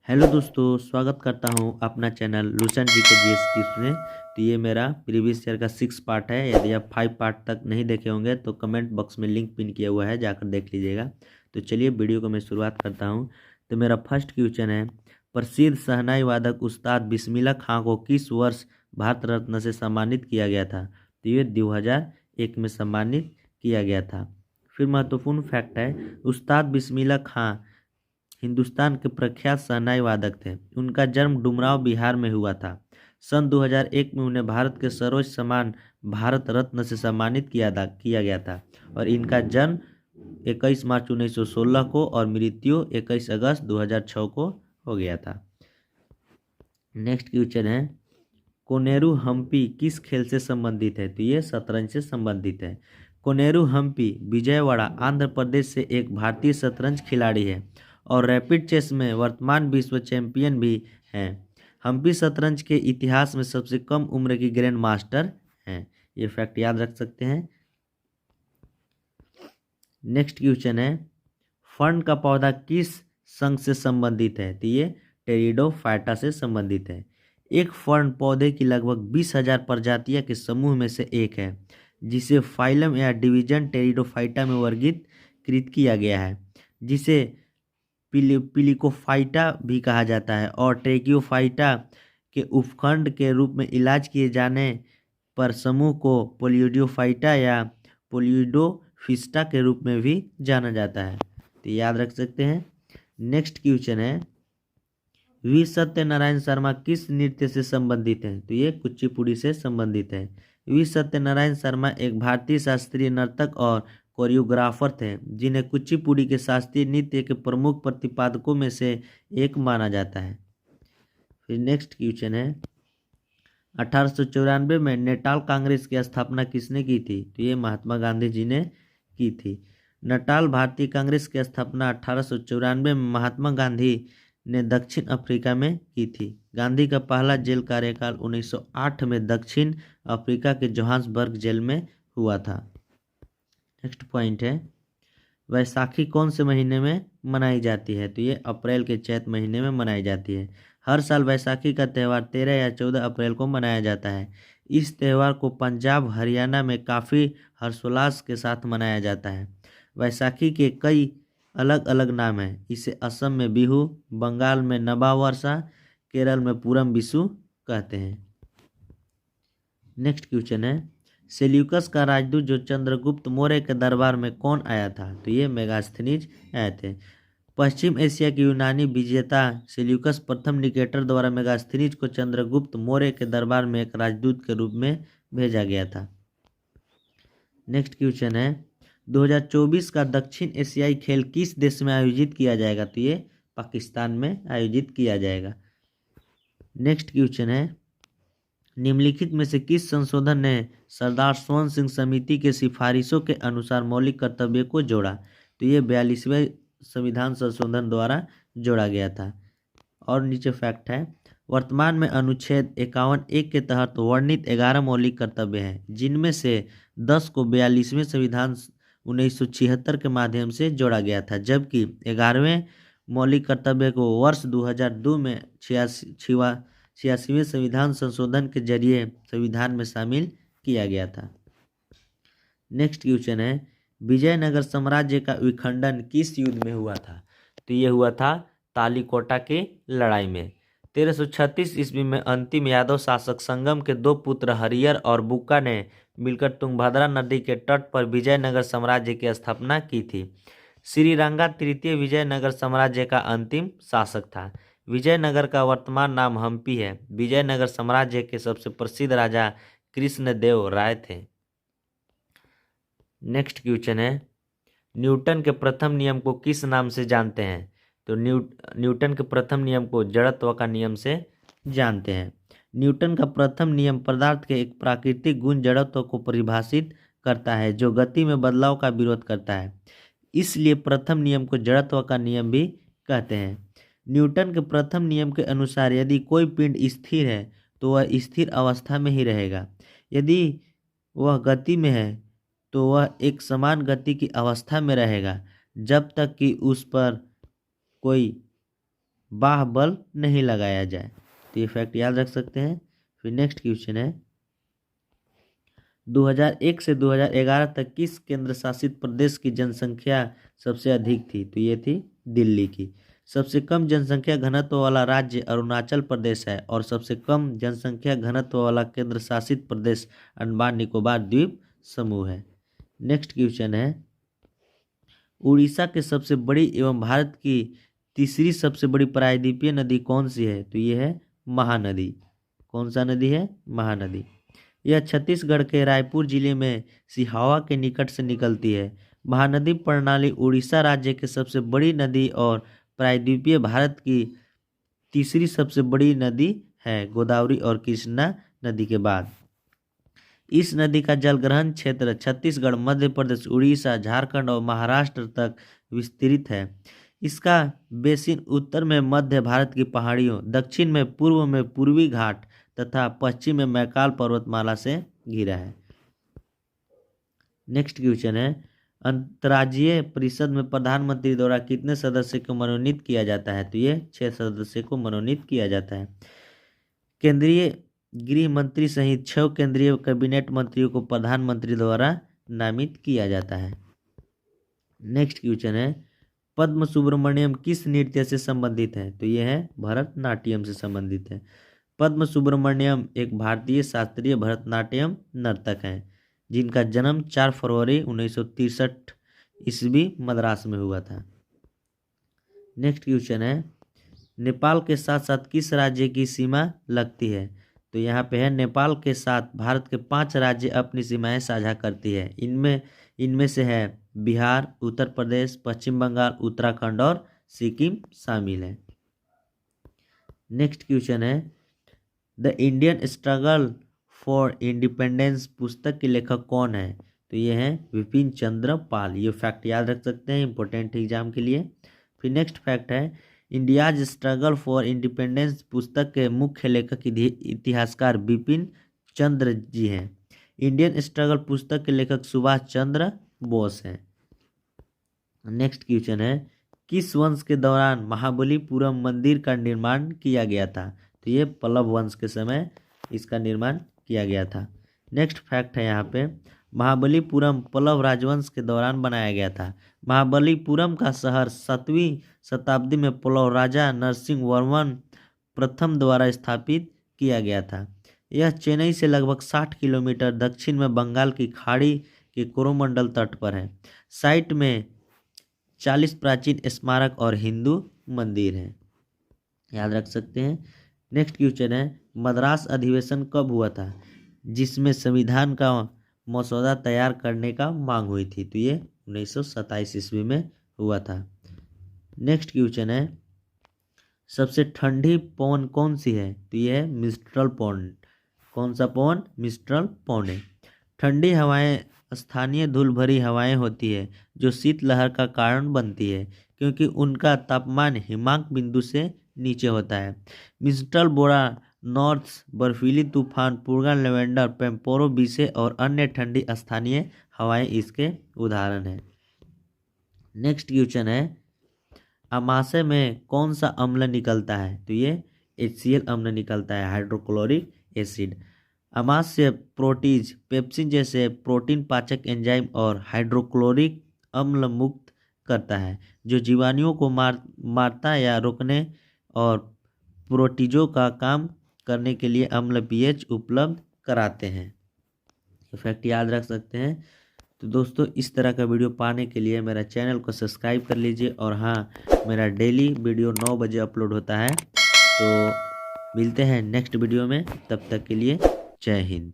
Hello दोस्तों, स्वागत करता हूं अपना चैनल लूसेंट जी के जीएस टिप्स में। तो ये मेरा प्रीवियस ईयर का 6 पार्ट है। यदि आप 5 पार्ट तक नहीं देखे होंगे तो कमेंट बॉक्स में लिंक पिन किया हुआ है, जाकर देख लीजिएगा। तो चलिए वीडियो को मैं शुरुआत करता हूं। तो मेरा फर्स्ट क्वेश्चन है, प्रसिद्ध शहनाई वादक उस्ताद बिस्मिल्लाह खां को किस वर्ष भारत रत्न से सम्मानित किया गया था? तो ये 2001 में सम्मानित किया गया था। फिर महत्वपूर्ण फैक्ट है, उस्ताद बिस्मिल्लाह खां हिंदुस्तान के प्रख्यात शहनाई वादक थे। उनका जन्म डुमरांव बिहार में हुआ था। सन 2001 में उन्हें भारत के सर्वोच्च सम्मान भारत रत्न से सम्मानित किया गया था और इनका जन्म 21 मार्च 1916 को और मृत्यु 21 अगस्त 2006 को हो गया था। नेक्स्ट क्वेश्चन है, कोनेरू हम्पी किस खेल से संबंधित है? तो ये शतरंज से संबंधित है। कोनेरू हम्पी विजयवाड़ा आंध्र प्रदेश से एक भारतीय शतरंज खिलाड़ी है और रैपिड चेस में वर्तमान विश्व चैंपियन भी हैं। हम्पी शतरंज के इतिहास में सबसे कम उम्र की ग्रैंड मास्टर हैं। ये फैक्ट याद रख सकते हैं। नेक्स्ट क्वेश्चन है, फर्न का पौधा किस संघ से संबंधित है? तो ये टेरिडोफाइटा से संबंधित है। एक फर्न पौधे की लगभग 20,000 प्रजातियां के समूह में से एक है, जिसे फाइलम या डिवीजन टेरिडोफाइटा में वर्गीकृत किया गया है, जिसे पिलिकोफाइटा भी कहा जाता है और ट्रेकियोफाइटा के उपखंड के रूप में इलाज किए जाने पर समूह को पोलियोडियोफाइटा या पोलियोडोफिस्टा के रूप में भी जाना जाता है। तो याद रख सकते हैं। नेक्स्ट क्वेश्चन है, वी सत्यनारायण शर्मा किस नृत्य से संबंधित है? तो ये कुचिपुड़ी से संबंधित है। वी सत्यनारायण शर्मा एक भारतीय शास्त्रीय नर्तक और कोरियोग्राफर थे, जिन्हें कुचिपुड़ी के शास्त्रीय नृत्य के प्रमुख प्रतिपादकों में से एक माना जाता है। फिर नेक्स्ट क्वेश्चन है, 1894 में नेटाल कांग्रेस की स्थापना किसने की थी? तो ये महात्मा गांधी जी ने की थी। नेटाल भारतीय कांग्रेस की स्थापना 1894 में महात्मा गांधी ने दक्षिण अफ्रीका में की थी। गांधी का पहला जेल कार्यकाल 1908 में दक्षिण अफ्रीका के जोहान्सबर्ग जेल में हुआ था। नेक्स्ट पॉइंट है, वैसाखी कौन से महीने में मनाई जाती है? तो ये अप्रैल के चैत महीने में मनाई जाती है। हर साल वैसाखी का त्यौहार 13 या 14 अप्रैल को मनाया जाता है। इस त्यौहार को पंजाब हरियाणा में काफ़ी हर्षोल्लास के साथ मनाया जाता है। वैसाखी के कई अलग अलग नाम हैं। इसे असम में बिहू, बंगाल में नबा वर्षा, केरल में पूरम बिशु कहते हैं। नेक्स्ट क्वेश्चन है, सेल्यूकस का राजदूत जो चंद्रगुप्त मौर्य के दरबार में कौन आया था? तो ये मेगास्थनीज आए थे। पश्चिम एशिया के यूनानी विजेता सेल्यूकस प्रथम निकेटर द्वारा मेगास्थनीज को चंद्रगुप्त मौर्य के दरबार में एक राजदूत के रूप में भेजा गया था। नेक्स्ट क्वेश्चन है, 2024 का दक्षिण एशियाई खेल किस देश में आयोजित किया जाएगा? तो ये पाकिस्तान में आयोजित किया जाएगा। नेक्स्ट क्वेश्चन है, निम्नलिखित में से किस संशोधन ने सरदार स्वर्ण सिंह समिति के सिफारिशों के अनुसार मौलिक कर्तव्य को जोड़ा? तो ये 42वें संविधान संशोधन द्वारा जोड़ा गया था। और नीचे फैक्ट है, वर्तमान में अनुच्छेद 51(1) के तहत वर्णित 11 मौलिक कर्तव्य हैं, जिनमें से 10 को 42वें संविधान 1976 के माध्यम से जोड़ा गया था, जबकि 11वें मौलिक कर्तव्य को वर्ष 2002 में 86वें संविधान संशोधन के जरिए संविधान में शामिल किया गया था। नेक्स्ट क्वेश्चन है, विजयनगर साम्राज्य का विखंडन किस युद्ध में हुआ था? तो ये हुआ था तालीकोटा की लड़ाई में। 1336 ईस्वी में अंतिम यादव शासक संगम के 2 पुत्र हरियर और बुक्का ने मिलकर तुंगभद्रा नदी के तट पर विजयनगर साम्राज्य की स्थापना की थी। श्रीरंगा तृतीय विजयनगर साम्राज्य का अंतिम शासक था। विजयनगर का वर्तमान नाम हम्पी है। विजयनगर साम्राज्य के सबसे प्रसिद्ध राजा कृष्णदेव राय थे। नेक्स्ट क्वेश्चन है, न्यूटन के प्रथम नियम को किस नाम से जानते हैं? तो न्यूटन के प्रथम नियम को जड़त्व का नियम से जानते हैं। न्यूटन का प्रथम नियम पदार्थ के एक प्राकृतिक गुण जड़त्व को परिभाषित करता है, जो गति में बदलाव का विरोध करता है। इसलिए प्रथम नियम को जड़त्व का नियम भी कहते हैं। न्यूटन के प्रथम नियम के अनुसार यदि कोई पिंड स्थिर है तो वह स्थिर अवस्था में ही रहेगा। यदि वह गति में है तो वह एक समान गति की अवस्था में रहेगा, जब तक कि उस पर कोई बाह्य बल नहीं लगाया जाए। तो ये फैक्ट याद रख सकते हैं। फिर नेक्स्ट क्वेश्चन है 2001 से 2011 तक किस केंद्र शासित प्रदेश की जनसंख्या सबसे अधिक थी? तो ये थी दिल्ली की। सबसे कम जनसंख्या घनत्व वाला राज्य अरुणाचल प्रदेश है और सबसे कम जनसंख्या घनत्व वाला केंद्र शासित प्रदेश अंडमान निकोबार द्वीप समूह है। नेक्स्ट क्वेश्चन है उड़ीसा के सबसे बड़ी एवं भारत की तीसरी सबसे बड़ी प्रायद्वीपीय नदी कौन सी है? तो ये है महानदी। कौन सा नदी है? महानदी। यह छत्तीसगढ़ के रायपुर जिले में सिहावा के निकट से निकलती है। महानदी प्रणाली उड़ीसा राज्य की सबसे बड़ी नदी और प्रायद्वीपीय भारत की तीसरी सबसे बड़ी नदी है, गोदावरी और कृष्णा नदी के बाद। इस नदी का जलग्रहण क्षेत्र छत्तीसगढ़, मध्य प्रदेश, उड़ीसा, झारखंड और महाराष्ट्र तक विस्तृत है। इसका बेसिन उत्तर में मध्य भारत की पहाड़ियों, दक्षिण में पूर्व में पूर्वी घाट तथा पश्चिम में मैकाल पर्वतमाला से घिरा है। नेक्स्ट क्वेश्चन है अंतर्राज्यीय परिषद में प्रधानमंत्री द्वारा कितने सदस्य को मनोनीत किया जाता है? तो ये 6 सदस्य को मनोनीत किया जाता है। केंद्रीय गृह मंत्री सहित 6 केंद्रीय कैबिनेट मंत्रियों को प्रधानमंत्री द्वारा नामित किया जाता है। नेक्स्ट क्वेश्चन है पद्म सुब्रमण्यम किस नृत्य से संबंधित है? तो ये है भरतनाट्यम से संबंधित है। पद्म सुब्रमण्यम एक भारतीय शास्त्रीय भरतनाट्यम नर्तक हैं जिनका जन्म 4 फरवरी 1963 ईस्वी मद्रास में हुआ था। नेक्स्ट क्वेश्चन है नेपाल के साथ साथ किस राज्य की सीमा लगती है? तो यहाँ पे है नेपाल के साथ भारत के 5 राज्य अपनी सीमाएं साझा करती है। इनमें से है बिहार, उत्तर प्रदेश, पश्चिम बंगाल, उत्तराखंड और सिक्किम शामिल है। नेक्स्ट क्वेश्चन है the Indian struggle for independence पुस्तक के लेखक कौन है? तो ये है विपिन चंद्र पाल। ये फैक्ट याद रख सकते हैं इंपॉर्टेंट एग्जाम के लिए। फिर नेक्स्ट फैक्ट है इंडियाज स्ट्रगल फॉर इंडिपेंडेंस पुस्तक के मुख्य लेखक इतिहासकार बिपिन चंद्र जी हैं। इंडियन स्ट्रगल पुस्तक के लेखक सुभाष चंद्र बोस हैं। नेक्स्ट क्वेश्चन है किस वंश के दौरान महाबलीपुरम मंदिर का निर्माण किया गया था? तो ये पल्लव वंश के समय इसका निर्माण किया गया था। नेक्स्ट फैक्ट है यहाँ पे महाबलीपुरम पल्लव राजवंश के दौरान बनाया गया था। महाबलीपुरम का शहर 7वीं शताब्दी में पल्लव राजा नरसिंह वर्मन प्रथम द्वारा स्थापित किया गया था। यह चेन्नई से लगभग 60 किलोमीटर दक्षिण में बंगाल की खाड़ी के कोरोमंडल तट पर है। साइट में 40 प्राचीन स्मारक और हिंदू मंदिर हैं, याद रख सकते हैं। नेक्स्ट क्वेश्चन है मद्रास अधिवेशन कब हुआ था जिसमें संविधान का मसौदा तैयार करने का मांग हुई थी? तो ये 1927 ईस्वी में हुआ था। नेक्स्ट क्वेश्चन है सबसे ठंडी पवन कौन सी है? तो ये है मिस्ट्रल पवन। कौन सा पवन? मिस्ट्रल पवन है। ठंडी हवाएं स्थानीय धूल भरी हवाएं होती है जो शीतलहर का कारण बनती है क्योंकि उनका तापमान हिमांक बिंदु से नीचे होता है। मिस्ट्रल बोरा, नॉर्थ, बर्फीली तूफान, पूर्गा, लेवेंडर, पेम्पोरो, बीसे और अन्य ठंडी स्थानीय हवाएं इसके उदाहरण हैं। नेक्स्ट क्वेश्चन है अमाशय में कौन सा अम्ल निकलता है? तो ये HCl अम्ल निकलता है, हाइड्रोक्लोरिक एसिड। अमाशय प्रोटीज, पेप्सिन जैसे प्रोटीन पाचक एंजाइम और हाइड्रोक्लोरिक अम्ल मुक्त करता है जो जीवाणुओं को मारता या रोकने और प्रोटीजों का काम करने के लिए अम्ल pH उपलब्ध कराते हैं। फैक्ट याद रख सकते हैं। तो दोस्तों इस तरह का वीडियो पाने के लिए मेरा चैनल को सब्सक्राइब कर लीजिए और हाँ मेरा डेली वीडियो 9 बजे अपलोड होता है। तो मिलते हैं नेक्स्ट वीडियो में, तब तक के लिए जय हिंद।